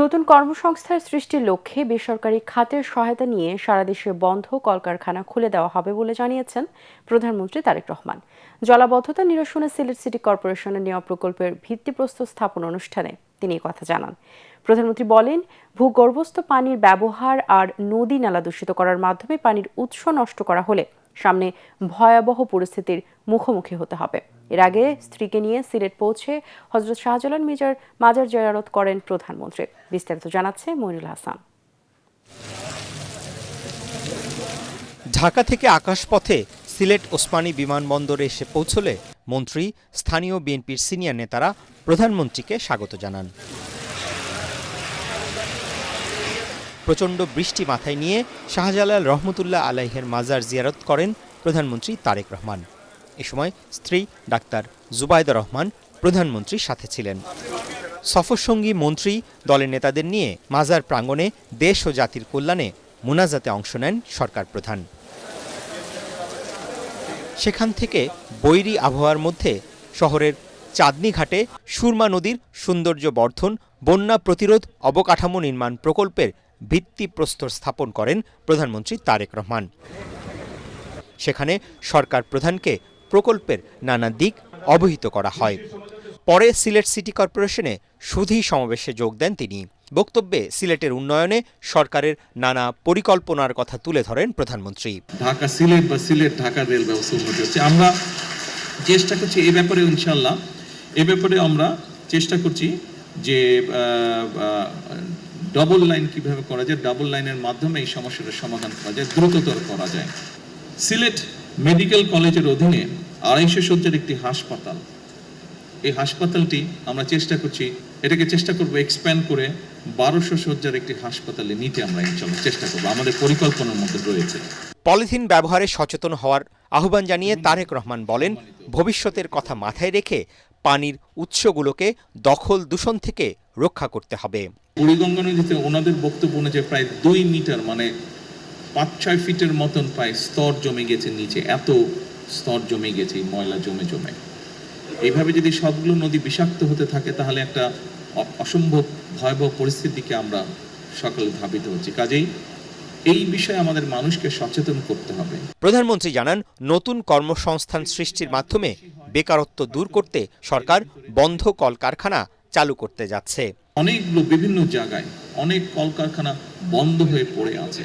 নতুন কর্মসংস্থান সৃষ্টির লক্ষ্যে বেসরকারি খাতের সহায়তা নিয়ে সারা দেশে বন্ধ কলকারখানা খুলে দেওয়া হবে বলে জানিয়েছেন প্রধানমন্ত্রী তারেক রহমান। জলাবদ্ধতা নিরসনে সিলেট সিটি কর্পোরেশনের নেওয়া প্রকল্পের ভিত্তিপ্রস্তর স্থাপন অনুষ্ঠানে তিনি কথা জানান। প্রধানমন্ত্রী বলেন, ভূগর্ভস্থ পানির ব্যবহার আর নদী নালা দূষিত করার মাধ্যমে পানির উৎস নষ্ট করা হলে সামনে ভয়াবহ পরিস্থিতির মুখোমুখি হতে হবে। এর আগে স্ত্রীকে নিয়ে সিলেট পৌঁছে হযরত শাহজালাল মির্জার মাজার জিয়ারত করেন প্রধানমন্ত্রী। বিস্তারিত জানাচ্ছে মইনুল হাসান। ঢাকা থেকে আকাশপথে সিলেট ওসমানী বিমানবন্দরে এসে পৌঁছলে মন্ত্রী, স্থানীয় বিএনপির সিনিয়র নেতারা প্রধানমন্ত্রীকে স্বাগত জানান। প্রচণ্ড বৃষ্টি মাথায় নিয়ে শাহজালাল রহমতুল্লাহ আলাইহের মাজার জিয়ারত করেন প্রধানমন্ত্রী তারেক রহমান। এ সময় স্ত্রী ডাক্তার জুবাইদা রহমান প্রধানমন্ত্রীর সাথে ছিলেন। সফরসঙ্গী মন্ত্রী দলের নেতাদের নিয়ে মাজার প্রাঙ্গণে দেশ ও জাতির কল্যাণে মুনাজাতে অংশ নেন সরকার প্রধান। সেখান থেকে বৈরী আবহাওয়ার মধ্যে শহরের চাঁদনী ঘাটে সুরমা নদীর সৌন্দর্য বর্ধন, বন্যা প্রতিরোধ অবকাঠামো নির্মাণ প্রকল্পের ভিত্তিপ্রস্তর স্থাপন করেন প্রধানমন্ত্রী তারেক রহমান। সেখানে সরকার প্রধানকে প্রকল্পের নানা দিক অবহিত করা হয়। পরে সিলেট সিটি কর্পোরেশনে সুধী সমাবেশে যোগ দেন তিনি। বক্তব্যে সিলেটের উন্নয়নে সরকারের নানা পরিকল্পনার কথা তুলে ধরেন প্রধানমন্ত্রী। ঢাকা সিলেট বা সিলেট ঢাকা রেল ব্যবস্থা উন্নতি হচ্ছে, আমরা চেষ্টা করছি এই ব্যাপারে, ইনশাল্লাহ এ ব্যাপারে আমরা চেষ্টা করছি যে ডাবল লাইন কিভাবে করা যায়, ডাবল লাইনের মাধ্যমে এই সমস্যাটার সমাধান করা যায়, দ্রুততর করা যায়। সিলেট মেডিকেল কলেজের অধীনে 250 শয্যার একটি হাসপাতাল, এই হাসপাতালটি আমরা চেষ্টা করছি, এটাকে চেষ্টা করবো এক্সপ্যান্ড করে 1200 শয্যার একটি হাসপাতালে নিতে আমরা ইনশাআল্লাহ চেষ্টা করবো, আমাদের পরিকল্পনার মধ্যে রয়েছে। পলিথিন ব্যবহারে সচেতন হওয়ার আহ্বান জানিয়ে তারেক রহমান বলেন, ভবিষ্যতের কথা মাথায় রেখে পানির উৎসগুলোকে দখল দূষণ থেকে রক্ষা করতে হবে। বুড়িগঙ্গা নদীতে ওনাদের বক্তব্য অনুযায়ী প্রায় 2 মিটার মানে 5-6 ফিটের মতন প্রায় স্তর জমে গেছে নিচে, এত স্তর জমে গেছে ময়লা জমে জমে। এইভাবে যদি সবগুলো নদী বিষাক্ত হতে থাকে তাহলে একটা অসম্ভব ভয়াবহ পরিস্থিতির দিকে আমরা সকলে ধাবিত হচ্ছি। কাজেই এই বিষয়ে আমাদের মানুষকে সচেতন করতে হবে। প্রধানমন্ত্রী জানান, নতুন কর্মসংস্থান সৃষ্টির মাধ্যমে বেকারত্ব দূর করতে সরকার বন্ধ কলকারখানা চালু করতে যাচ্ছে। অনেকগুলো বিভিন্ন জায়গায় অনেক কলকারখানা বন্ধ হয়ে পড়ে আছে।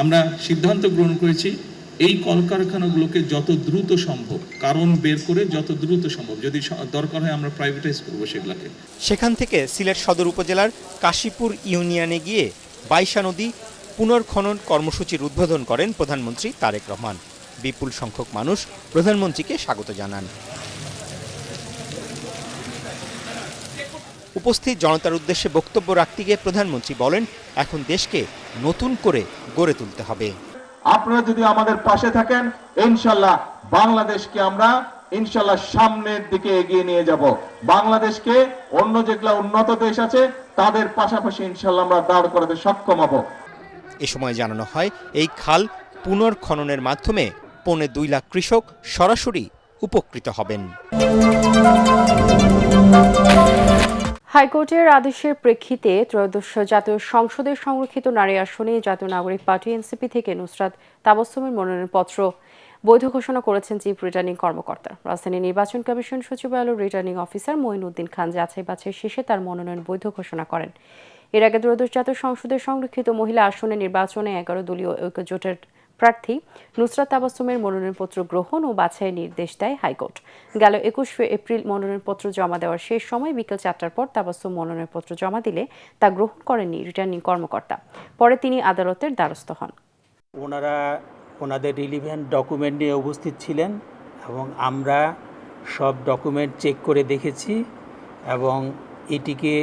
আমরা সিদ্ধান্ত গ্রহণ করেছি এই কলকারখানাগুলোকে যত দ্রুত সম্ভব কারণ বের করে যত দ্রুত সম্ভব, যদি দরকার হয় আমরা প্রাইভেটাইজ করবো সেগুলোকে। সেখান থেকে সিলেট সদর উপজেলার কাশীপুর ইউনিয়নে গিয়ে বাইশা নদী পুনর্খনন কর্মসূচির উদ্বোধন করেন প্রধানমন্ত্রী তারেক রহমান। বিপুল সংখ্যক মানুষ প্রধানমন্ত্রীকে স্বাগত জানান। উপস্থিত জনতার উদ্দেশ্যে বক্তব্য রাখতে গিয়ে প্রধানমন্ত্রী বলেন, এখন দেশকে নতুন করে গড়ে তুলতে হবে। আপনারা যদি আমাদের পাশে থাকেন, ইনশাআল্লাহ বাংলাদেশকে আমরা ইনশাআল্লাহ সামনের দিকে এগিয়ে নিয়ে যাব। বাংলাদেশকে অন্য যেগুলো উন্নত দেশ আছে তাদের পাশাপাশি ইনশাআল্লাহ আমরা দাঁড় করাতে সক্ষম হব। এ সময় জানানো হয়, এই খাল পুনর্খননের মাধ্যমে 2.25 লাখ কৃষক সরাসরি উপকৃত হবেন। হাইকোর্টের আদেশের প্রেক্ষিতে ত্রয়োদশ জাতীয় সংসদের সংরক্ষিত নারী আসনে জাতীয় নাগরিক পার্টি এনসিপি থেকে নুসরাত তাবাসসুমের মনোনয়নপত্র বৈধ ঘোষণা করেছেন চিফ রিটার্নিং কর্মকর্তা। রাজধানী নির্বাচন কমিশন সচিবালয়ের রিটার্নিং অফিসার মঈনুদ্দিন খান যাচাই বাছাই শেষে তার মনোনয়ন বৈধ ঘোষণা করেন। এর আগে ত্রয়োদশ জাতীয় সংসদের সংরক্ষিত মহিলা আসনে নির্বাচনে 11 দলীয় ঐক্যজোটের প্রার্থী নুসরাত তাবাসসুমের মনোনয়নপত্র গ্রহণ ও বাছাইয়ের নির্দেশ দেয় হাইকোর্ট। গেল 21 এপ্রিল মনোনয়নপত্র জমা দেওয়ার শেষ সময় বিকেল 4টার পর তাবাসসুম মনোনয়নপত্র জমা দিলে তা গ্রহণ করেননি রিটার্নিং কর্মকর্তা। পরে তিনি আদালতের দ্বারস্থ হন। ওনাদের রিলিভেন্ট ডকুমেন্ট নিয়ে উপস্থিত ছিলেন এবং আমরা সব ডকুমেন্ট চেক করে দেখেছি এবং এটিকে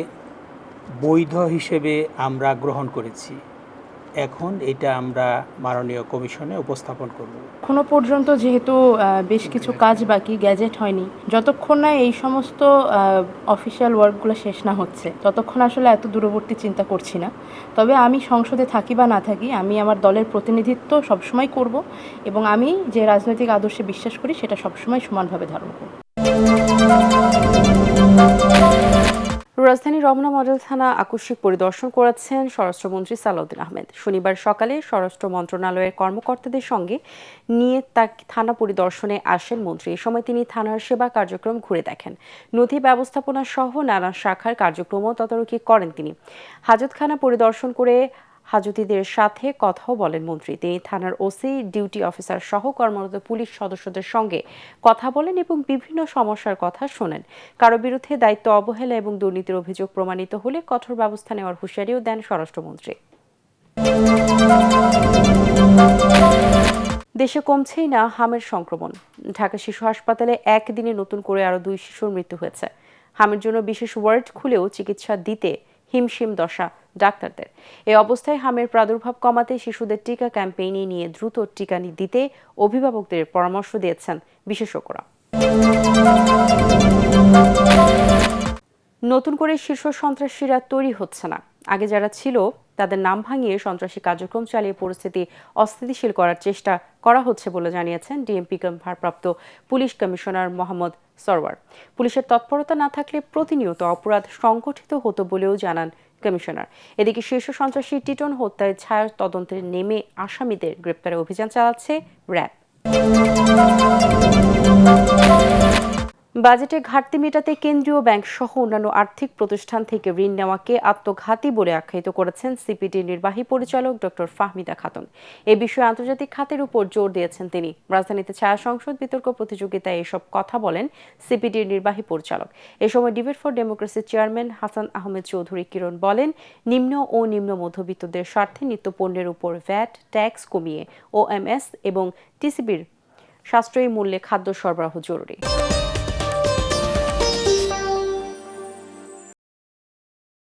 বৈধ হিসেবে আমরা গ্রহণ করেছি। এখন এটা আমরা মাননীয় কমিশনে উপস্থাপন করব। এখনো পর্যন্ত যেহেতু বেশ কিছু কাজ বাকি, গ্যাজেট হয়নি, যতক্ষণ না এই সমস্ত অফিসিয়াল ওয়ার্কগুলো শেষ না হচ্ছে ততক্ষণ আসলে এত দূরবর্তী চিন্তা করছি না। তবে আমি সংসদে থাকি বা না থাকি, আমি আমার দলের প্রতিনিধিত্ব সবসময় করব এবং আমি যে রাজনৈতিক আদর্শে বিশ্বাস করি সেটা সবসময় সমানভাবে ধারণ করব। রাজধানীর রমনা মডেল থানা আকস্মিক পরিদর্শন করেছেন স্বরাষ্ট্রমন্ত্রী সালাউদ্দিন আহমেদ। শনিবার সকালে স্বরাষ্ট্র মন্ত্রণালয়ের কর্মকর্তাদের সঙ্গে নিয়ে থানা পরিদর্শনে আসেন মন্ত্রী। এ সময় তিনি থানার সেবা কার্যক্রম ঘুরে দেখেন। নথি ব্যবস্থাপনা সহ নানা শাখার কার্যক্রমও তদারকি করেন তিনি। হাজতখানা পরিদর্শন করে হাজতীদের সাথে কথাও বলেন মন্ত্রী। তিনি থানার ওসি, ডিউটি অফিসার সহ কর্মরত পুলিশ সদস্যদের সঙ্গে কথা বলেন এবং বিভিন্ন সমস্যার কথা শোনেন। কারো বিরুদ্ধে দায়িত্ব অবহেলা এবং দুর্নীতির অভিযোগ প্রমাণিত হলে কঠোর ব্যবস্থা নেওয়ার হুঁশিয়ারিও দেন স্বরাষ্ট্রমন্ত্রী। দেশে কমছেই না হামের সংক্রমণ। ঢাকা শিশু হাসপাতালে একদিনে নতুন করে আরও 2 শিশুর মৃত্যু হয়েছে। হামের জন্য বিশেষ ওয়ার্ড খুলেও চিকিৎসা দিতে হিমশিম দশা ডাক্তারদের। এই অবস্থায় হামের প্রাদুর্ভাব কমাতে শিশুদের টিকা ক্যাম্পেইনে নিয়ে দ্রুত টিকা দিতে অভিভাবকদের পরামর্শ দিয়েছেন বিশেষজ্ঞরা। নতুন করে শীর্ষ সন্ত্রাসীরা তৈরি হচ্ছে না। আগে যারা ছিল তাদের নাম ভাঙিয়ে সন্ত্রাসী কার্যক্রম চালিয়ে পরিস্থিতি অস্থিতিশীল করার চেষ্টা করা হচ্ছে বলে জানিয়েছেন ডিএমপি ভারপ্রাপ্ত পুলিশ কমিশনার মোহাম্মদ সরওয়ার। পুলিশের তৎপরতা না থাকলে প্রতিনিয়ত অপরাধ সংগঠিত হতো বলেও জানান কমিশনার। এদিকে শীর্ষ সন্ত্রাসী টিটন হত্যায় ছায়া তদন্তে নেমে আসামিদের গ্রেপ্তারে অভিযান চালাচ্ছে র্যাব। বাজেটে ঘাটতি মেটাতে কেন্দ্রীয় ব্যাংক সহ অন্যান্য আর্থিক প্রতিষ্ঠান থেকে ঋণ নেওয়াকে আত্মঘাতী বলে আখ্যায়িত করেছেন সিপিডির নির্বাহী পরিচালক ডক্টর ফাহমিদা খাতুন। এ বিষয়ে আন্তর্জাতিক খাতের উপর জোর দিয়েছেন তিনি। রাজধানীতে ছায়া সংসদ বিতর্ক প্রতিযোগিতায় এসব কথা বলেন সিপিডির নির্বাহী পরিচালক। এ সময় ডিবেট ফর ডেমোক্রেসির চেয়ারম্যান হাসান আহমেদ চৌধুরী কিরণ বলেন, নিম্ন ও নিম্ন মধ্যবিত্তদের স্বার্থে নিত্যপণ্যের উপর ভ্যাট ট্যাক্স কমিয়ে ওএমএস এবং টিসিবির সাশ্রয়ী মূল্যে খাদ্য সরবরাহ জরুরি।